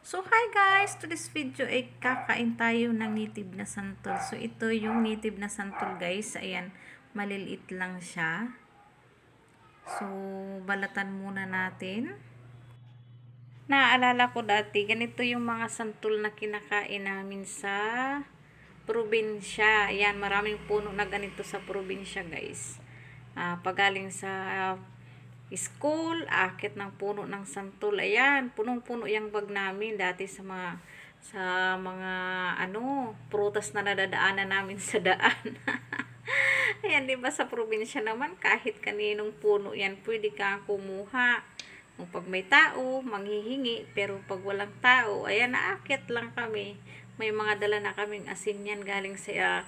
So, hi guys! To this video ay kakain tayo ng native na santol. So, ito yung native na santol guys. Ayan, maliliit lang siya. So, balatan muna natin. Naaalala ko dati, ganito yung mga santol na kinakain namin sa probinsya. Ayan, maraming puno na ganito sa probinsya guys. Pagaling sa school, akit ng puno ng santol. Ayan, punong-puno yung bag namin dati sa mga prutas na nadadaanan namin sa daan. Ayan, di ba sa probinsya naman kahit kaninong puno yan, pwede kang kumuha. Kung pag may tao, manghihingi, pero pag walang tao, ayan, naakit lang kami. May mga dala na kaming asin yan galing sa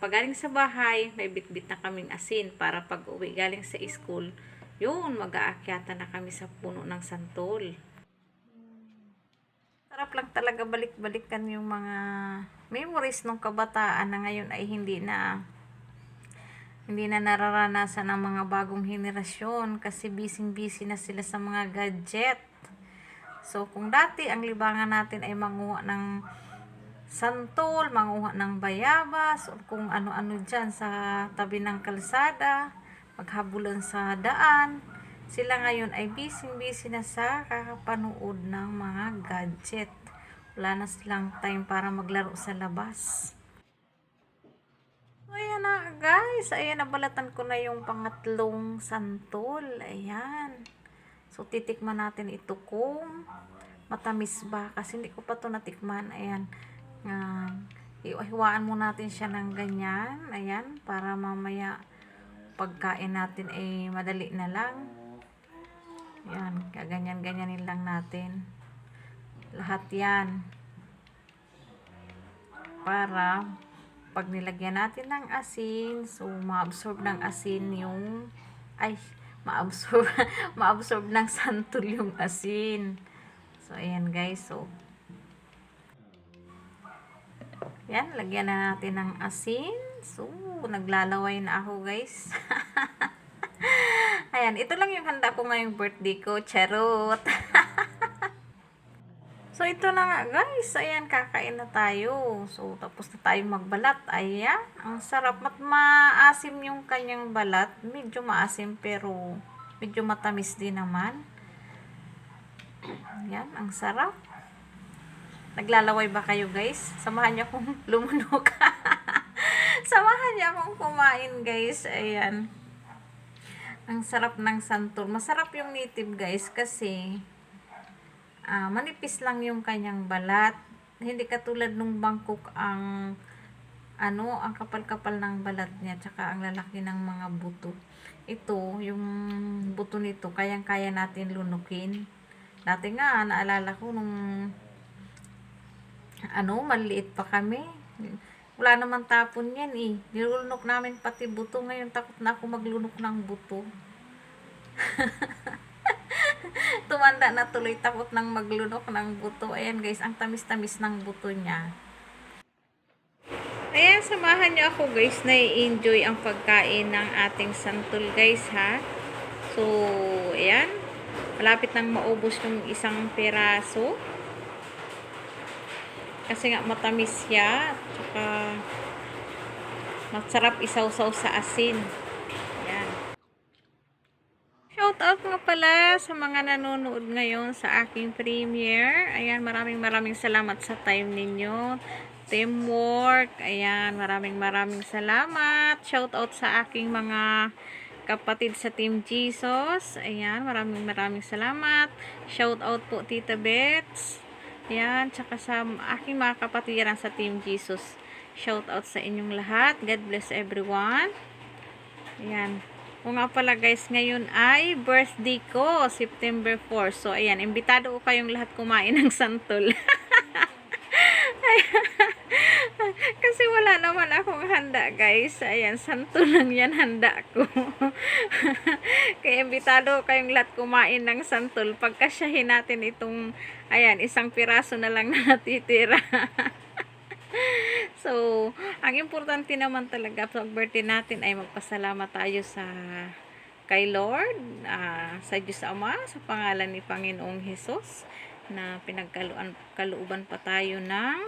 pagaling sa bahay, may bitbit na kaming asin para pag uwi galing sa school, yun, mag-aakyatan na kami sa puno ng santol. Sarap lang talaga balik-balikan yung mga memories ng kabataan na ngayon ay hindi na nararanasan ng mga bagong henerasyon kasi busy-busy na sila sa mga gadget. So, kung dati ang libangan natin ay manguha ng santol, manguha ng bayabas, o kung ano-ano dyan sa tabi ng kalsada, maghabulan sa daan, sila ngayon ay busy-busy na sa kakapanood ng mga gadget. Wala na silang time para maglaro sa labas. So, ayan na guys. Ayan, nabalatan ko na yung pangatlong santol. Ayan. So, titikman natin ito kung matamis ba. Kasi hindi ko pa ito natikman. Ayan. Hiwaan mo natin siya ng ganyan. Ayan. Para mamaya pagkain natin ay madali na lang. Ayan. Kaganyan-ganyanin lang natin. Lahat yan. Para pag nilagyan natin ng asin, so ma-absorb ng asin ma-absorb ng santol yung asin. So ayan guys, so yan, lagyan na natin ng asin. So naglalaway na ako guys. Ayan, ito lang yung handa ko ngayong birthday ko, charot. So, ito na nga guys. Ayan, kakain na tayo. So, tapos na tayong magbalat. Ayan, ang sarap. Maasim yung kanyang balat. Medyo maasim pero medyo matamis din naman. Ayan, ang sarap. Naglalaway ba kayo guys? Samahan niyo akong lumunok. Samahan niyo akong kumain guys. Ayan. Ang sarap ng santol. Masarap yung native guys kasi manipis lang yung kanyang balat. Hindi katulad nung Bangkok ang kapal-kapal ng balat niya, tsaka ang lalaki ng mga buto. Ito, yung buto nito, kayang-kaya natin lunukin. Dati nga, naalala ko nung maliit pa kami. Wala naman tapon yan eh. Nilunok namin pati buto. Ngayon, takot na ako maglunok ng buto. Tumanda na tuloy, takot nang maglunok ng buto. Ayan guys, ang tamis-tamis ng buto niya. Ayan, samahan niyo ako guys na i-enjoy ang pagkain ng ating santol guys ha. So, ayan. Malapit nang maubos yung isang peraso. Kasi nga matamis siya. Tsaka masarap isawsaw sa asin. Ayan. Shout out nga pala sa mga nanonood ngayon sa aking premiere. Ayan, maraming salamat sa time ninyo. Teamwork. Ayan, maraming salamat. Shout out sa aking mga kapatid sa Team Jesus. Ayan, maraming salamat. Shout out po Tita Bets. Ayan, tsaka sa aking mga kapatiran sa Team Jesus. Shout out sa inyong lahat. God bless everyone. Ayan. O nga pala guys, ngayon ay birthday ko, September 4. So, ayan, imbitado ko kayong lahat kumain ng santol. Kasi wala naman akong handa guys. Ayan, santol lang yan handa ko. Kaya imbitado ko kayong lahat kumain ng santol. Pagkasyahin natin itong, ayan, isang piraso na lang na natitira. So, ang importante naman talaga sa birthday natin ay magpasalamat tayo kay Lord, sa Diyos Ama, sa pangalan ni Panginoong Hesus. na kalooban pa tayo ng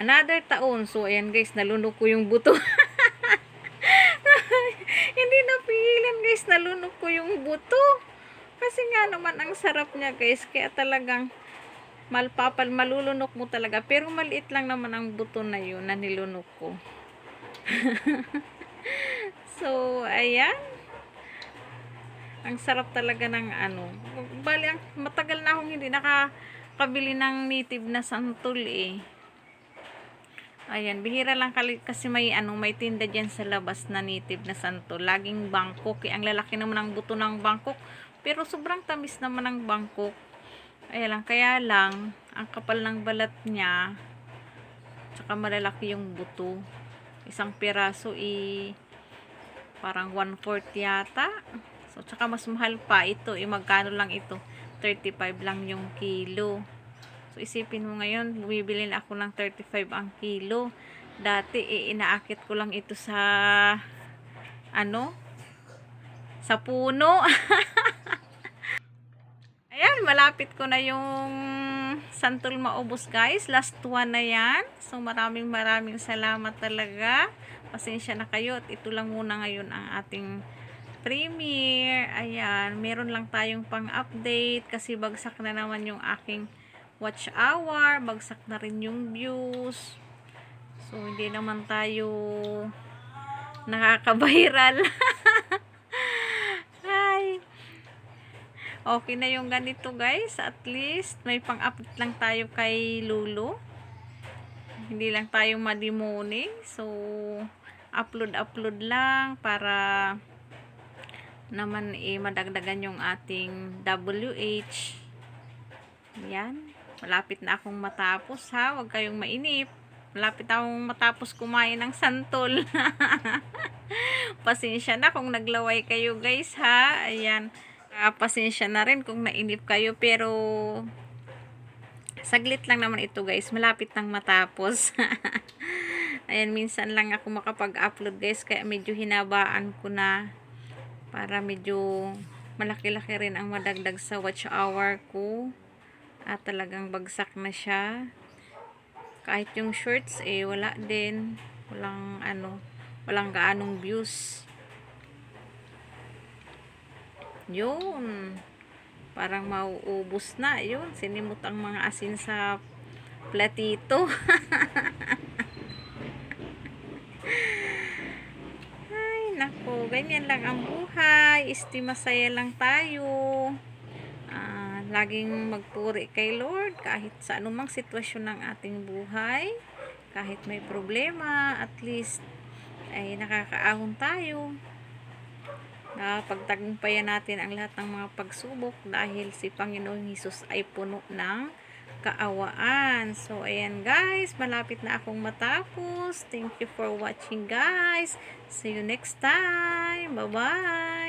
another taon. So ayan guys, nalunok ko yung buto. Hindi napigilan guys, nalunok ko yung buto. Kasi nga naman ang sarap niya guys, kaya talagang malulunok mo talaga. Pero maliit lang naman ang buto na yun na nilunok ko. So ayan, ang sarap talaga ng bali matagal na akong hindi nakakabili ng native na santol eh. Ayan, bihira lang kasi may tinda diyan sa labas na native na santol. Laging Bangkok, ang lalaki naman ng buto ng Bangkok, pero sobrang tamis naman ng Bangkok. Kaya lang ang kapal ng balat niya, tsaka malalaki yung buto. Isang piraso parang 1/4 yata. So, tsaka mas mahal pa ito. Magkano lang ito? 35 lang yung kilo. So, isipin mo ngayon, bumibili na ako ng 35 ang kilo. Dati, inaakit ko lang ito sa, sa puno. Ayan, malapit ko na yung santol maubos guys. Last one na yan. So, maraming salamat talaga. Pasensya na kayo. At ito lang muna ngayon ang ating premiere. Ayan, meron lang tayong pang-update kasi bagsak na naman yung aking watch hour, bagsak na rin yung views. So, hindi naman tayo nakaka-viral. Ay. Okay na yung ganito guys. At least, may pang-update lang tayo kay Lulu. Hindi lang tayo madimoni. So, upload lang para naman madagdagan yung ating WH. Yan, malapit na akong matapos ha, huwag kayong mainip, malapit akong matapos kumain ng santol. Pasensya na kung naglaway kayo guys ha. Ayan, pasensya na rin kung nainip kayo, pero saglit lang naman ito guys, malapit nang matapos. Ayan, minsan lang ako makapag-upload guys, kaya medyo hinabaan ko na para medyo malaki-laki rin ang madagdag sa watch hour ko. At talagang bagsak na siya. Kahit yung shorts wala din. Walang gaanong views. Yun. Parang mauubos na. Yun, sinimot ang mga asin sa platito. Nako, ganyan lang ang buhay. Masaya lang tayo. Laging magpuri kay Lord kahit sa anumang sitwasyon ng ating buhay. Kahit may problema, at least ay nakakaahon tayo. Pagtagumpayan natin ang lahat ng mga pagsubok dahil si Panginoong Hesus ay puno ng kaawaan. So, ayan guys, malapit na akong matapos. Thank you for watching guys. See you next time. Bye-bye.